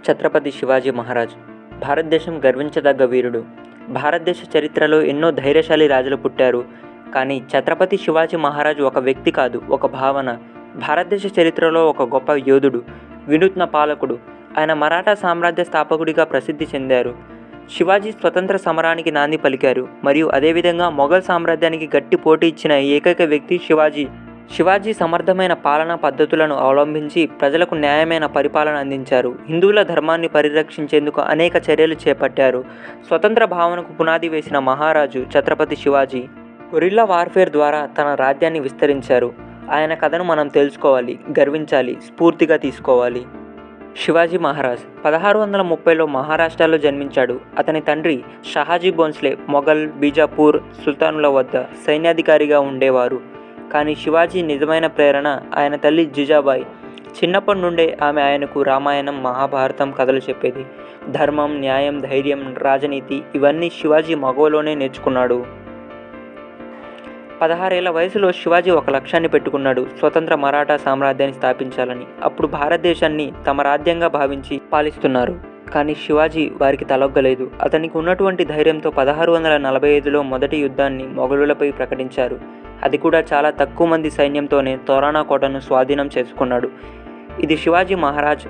ఛత్రపతి శివాజీ మహారాజ్ భారతదేశం గర్వించదగ్గ వీరుడు. భారతదేశ చరిత్రలో ఎన్నో ధైర్యశాలి రాజులు పుట్టారు. కానీ ఛత్రపతి శివాజీ మహారాజ్ ఒక వ్యక్తి కాదు, ఒక భావన. భారతదేశ చరిత్రలో ఒక గొప్ప యోధుడు, వినూత్న పాలకుడు. ఆయన మరాఠా సామ్రాజ్య స్థాపకుడిగా ప్రసిద్ధి చెందారు. శివాజీ స్వతంత్ర సమరానికి నాంది పలికారు మరియు అదేవిధంగా మొఘల్ సామ్రాజ్యానికి గట్టి పోటీ ఇచ్చిన ఏకైక వ్యక్తి శివాజీ సమర్థమైన పాలనా పద్ధతులను అవలంబించి ప్రజలకు న్యాయమైన పరిపాలన అందించారు. హిందువుల ధర్మాన్ని పరిరక్షించేందుకు అనేక చర్యలు చేపట్టారు. స్వతంత్ర భావనకు పునాది వేసిన మహారాజు ఛత్రపతి శివాజీ గొరిల్లా వార్ఫేర్ ద్వారా తన రాజ్యాన్ని విస్తరించారు. ఆయన కథను మనం తెలుసుకోవాలి, గర్వించాలి, స్ఫూర్తిగా తీసుకోవాలి. శివాజీ మహారాజ్ 1630లో మహారాష్ట్రలో జన్మించాడు. అతని తండ్రి షాహాజీ భోంస్లే మొఘల్, బీజాపూర్ సుల్తానుల వద్ద సైన్యాధికారిగా ఉండేవారు. కానీ శివాజీ నిజమైన ప్రేరణ ఆయన తల్లి జిజాబాయి. చిన్నప్పటి నుండే ఆమె ఆయనకు రామాయణం, మహాభారతం కథలు చెప్పేది. ధర్మం, న్యాయం, ధైర్యం, రాజనీతి ఇవన్నీ శివాజీ మగవలోనే నేర్చుకున్నాడు. 16 ఏళ్ల వయసులో శివాజీ ఒక లక్ష్యాన్ని పెట్టుకున్నాడు, స్వతంత్ర మరాఠా సామ్రాజ్యాన్ని స్థాపించాలని. అప్పుడు భారతదేశాన్ని తమ రాజ్యంగా భావించి పాలిస్తున్నారు. కానీ శివాజీ వారికి తలొగ్గలేదు. అతనికి ఉన్నటువంటి ధైర్యంతో 1645లో మొదటి యుద్ధాన్ని మొఘలులపై ప్రకటించారు. అది కూడా చాలా తక్కువ మంది సైన్యంతోనే తోరానా కోటను స్వాధీనం చేసుకున్నాడు. ఇది శివాజీ మహారాజ్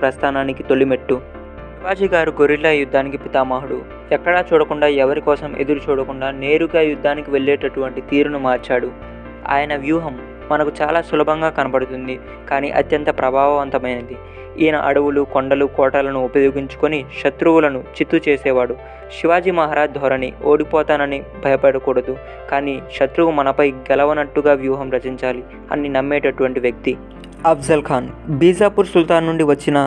ప్రస్థానానికి తొలిమెట్టు. శివాజీ గారు గొరిల్లా యుద్ధానికి పితామహుడు. ఎక్కడా చూడకుండా, ఎవరి కోసం ఎదురు చూడకుండా నేరుగా యుద్ధానికి వెళ్ళేటటువంటి తీరును మార్చాడు. ఆయన వ్యూహం మనకు చాలా సులభంగా కనబడుతుంది, కానీ అత్యంత ప్రభావవంతమైనది. ఈయన అడవులు, కొండలు, కోటలను ఉపయోగించుకొని శత్రువులను చిత్తు చేసేవాడు. శివాజీ మహారాజ్ ధోరణి ఓడిపోతానని భయపడకూడదు, కానీ శత్రువు మనపై గెలవనట్టుగా వ్యూహం రచించాలి అని నమ్మేటటువంటి వ్యక్తి. అఫ్జల్ ఖాన్ బీజాపూర్ సుల్తాన్ నుండి వచ్చిన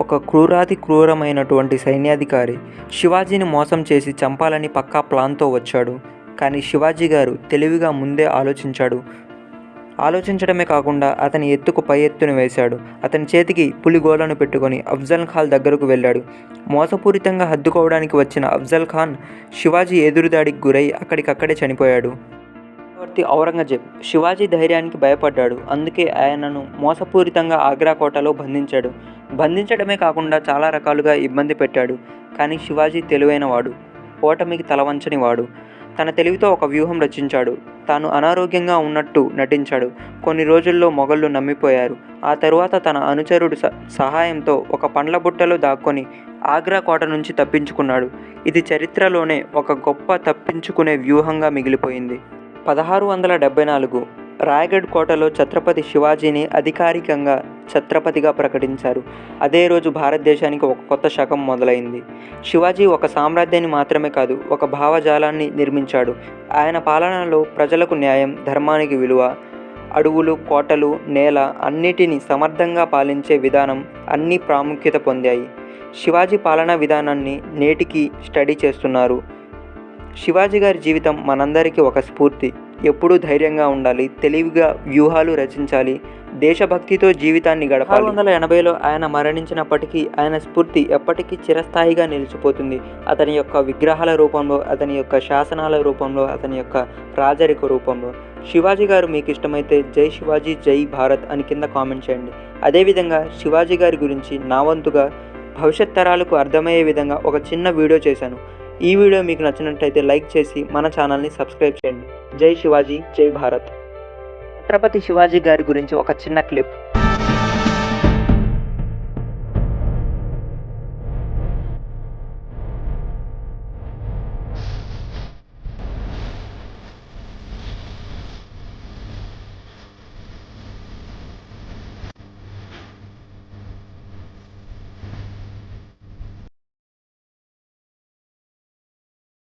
ఒక క్రూరమైనటువంటి సైన్యాధికారి. శివాజీని మోసం చేసి చంపాలని పక్కా ప్లాన్తో వచ్చాడు. కానీ శివాజీ గారు తెలివిగా ముందే ఆలోచించడమే కాకుండా అతని ఎత్తుకు పై ఎత్తును వేశాడు. అతని చేతికి పులిగోలను పెట్టుకొని అఫ్జల్ ఖాన్ దగ్గరకు వెళ్ళాడు. మోసపూరితంగా హద్దుకోవడానికి వచ్చిన అఫ్జల్ ఖాన్ శివాజీ ఎదురుదాడికి గురై అక్కడికక్కడే చనిపోయాడు. చక్రవర్తి ఔరంగజేబ్ శివాజీ ధైర్యానికి భయపడ్డాడు. అందుకే ఆయనను మోసపూరితంగా ఆగ్రా కోటలో బంధించడమే కాకుండా చాలా రకాలుగా ఇబ్బంది పెట్టాడు. కానీ శివాజీ తెలివైనవాడు, ఓటమికి తలవంచనివాడు. తన తెలివితో ఒక వ్యూహం రచించాడు. తాను అనారోగ్యంగా ఉన్నట్టు నటించాడు. కొన్ని రోజుల్లో మొఘళ్ళు నమ్మిపోయారు. ఆ తరువాత తన అనుచరుడు సహాయంతో ఒక పండ్ల బుట్టలో దాక్కొని ఆగ్రా కోట నుంచి తప్పించుకున్నాడు. ఇది చరిత్రలోనే ఒక గొప్ప తప్పించుకునే వ్యూహంగా మిగిలిపోయింది. 1674 రాయగఢ్ కోటలో ఛత్రపతి శివాజీని అధికారికంగా ఛత్రపతిగా ప్రకటించారు. అదే రోజు భారతదేశానికి ఒక కొత్త శకం మొదలైంది. శివాజీ ఒక సామ్రాజ్యాన్ని మాత్రమే కాదు, ఒక భావజాలాన్ని నిర్మించాడు. ఆయన పాలనలో ప్రజలకు న్యాయం, ధర్మానికి విలువ, అడవులు, కోటలు, నేల అన్నిటినీ సమర్థంగా పాలించే విధానం అన్నీ ప్రాముఖ్యత పొందాయి. శివాజీ పాలనా విధానాన్ని నేటికి స్టడీ చేస్తున్నారు. శివాజీ గారి జీవితం మనందరికీ ఒక స్ఫూర్తి. ఎప్పుడూ ధైర్యంగా ఉండాలి, తెలివిగా వ్యూహాలు రచించాలి, దేశభక్తితో జీవితాన్ని గడపాలి. 1680లో ఆయన మరణించినప్పటికీ ఆయన స్ఫూర్తి ఎప్పటికీ చిరస్థాయిగా నిలిచిపోతుంది. అతని యొక్క విగ్రహాల రూపంలో, అతని యొక్క శాసనాల రూపంలో, అతని యొక్క రాజరిక రూపంలో. శివాజీ గారు మీకు ఇష్టమైతే జై శివాజీ, జై భారత్ అని కింద కామెంట్ చేయండి. అదేవిధంగా శివాజీ గారి గురించి నా వంతుగా భవిష్యత్ తరాలకు అర్థమయ్యే విధంగా ఒక చిన్న వీడియో చేశాను. ఈ వీడియో మీకు నచ్చినట్లయితే లైక్ చేసి మన ఛానల్ని సబ్స్క్రైబ్ చేయండి. జై శివాజీ, జై భారత్. ఛత్రపతి శివాజీ గారి గురించి ఒక చిన్న క్లిప్.